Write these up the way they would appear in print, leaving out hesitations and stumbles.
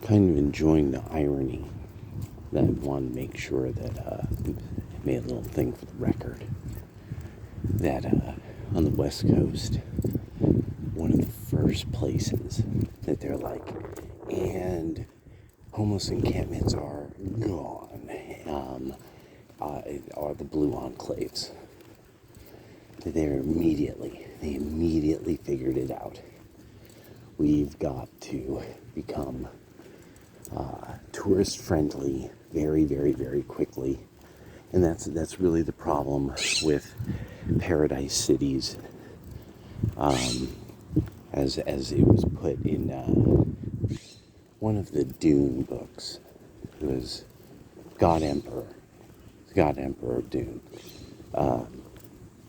kind of enjoying the irony that I want to make sure that I made a little thing for the record that on the West Coast, one of the first places that they're like, and homeless encampments are gone, are the blue enclaves. They immediately figured it out. We've got to become tourist friendly very, very, very quickly. And that's really the problem with paradise cities, as it was put in one of the Dune books. It was God Emperor of Dune.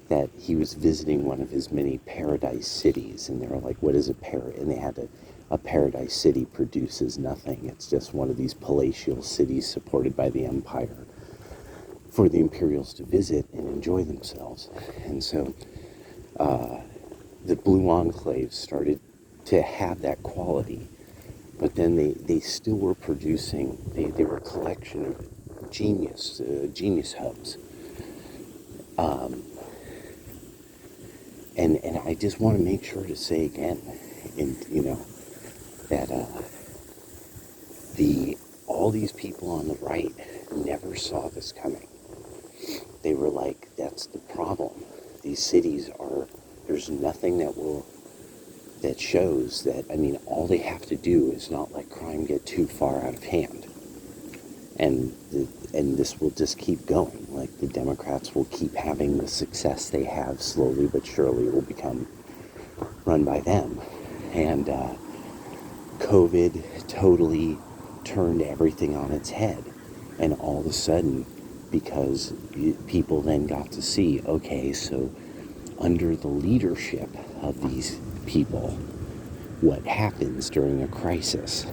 That he was visiting one of his many paradise cities, and they were like, "What is a paradise?" And they had a paradise city produces nothing. It's just one of these palatial cities supported by the empire for the Imperials to visit and enjoy themselves. And so the Blue Enclaves started to have that quality, but then they still were producing, they were a collection of genius hubs. And I just want to make sure to say again, that all these people on the right never saw this coming. They were like, that's the problem. These cities there's nothing that shows that, all they have to do is not let crime get too far out of hand. And this will just keep going. Like, the Democrats will keep having the success they have. Slowly but surely it will become run by them. And COVID totally turned everything on its head. And all of a sudden, because people then got to see, okay, so under the leadership of these people, what happens during a crisis.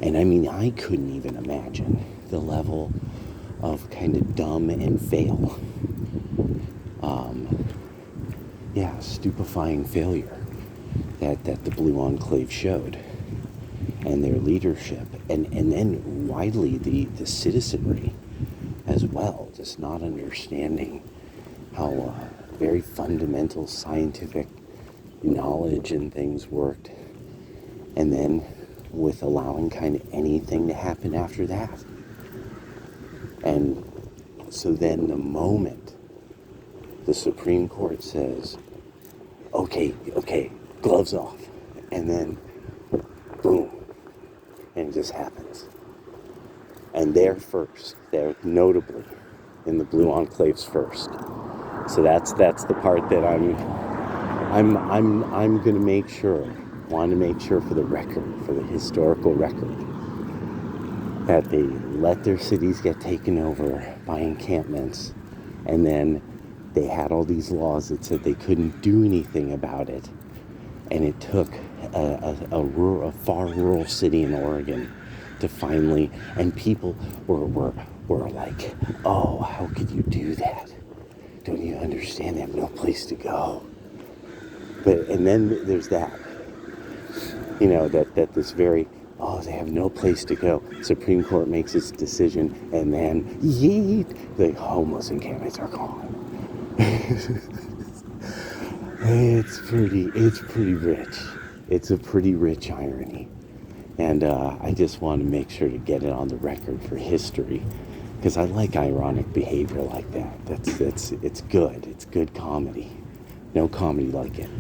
And I couldn't even imagine the level of kind of dumb and fail. Stupefying failure that the Blue Enclave showed, and their leadership, and then widely the citizenry as well, just not understanding how very fundamental scientific knowledge and things worked, and then with allowing kind of anything to happen after that. And so then the moment the Supreme Court says, okay, gloves off, and then boom, and it just happens. And they're first. They're notably in the Blue Enclaves first. So that's the part that I'm gonna want to make sure for the record, for the historical record, that they let their cities get taken over by encampments, and then they had all these laws that said they couldn't do anything about it, and it took a far rural city in Oregon to finally, and people were like, oh, how could you do that? Don't you understand? They have no place to go. And then there's that, that this very, they have no place to go. Supreme Court makes its decision, and then, yeet, the homeless encampments are gone. It's pretty rich. It's a pretty rich irony. And I just want to make sure to get it on the record for history, because I like ironic behavior like that. It's good. It's good comedy. No comedy like it.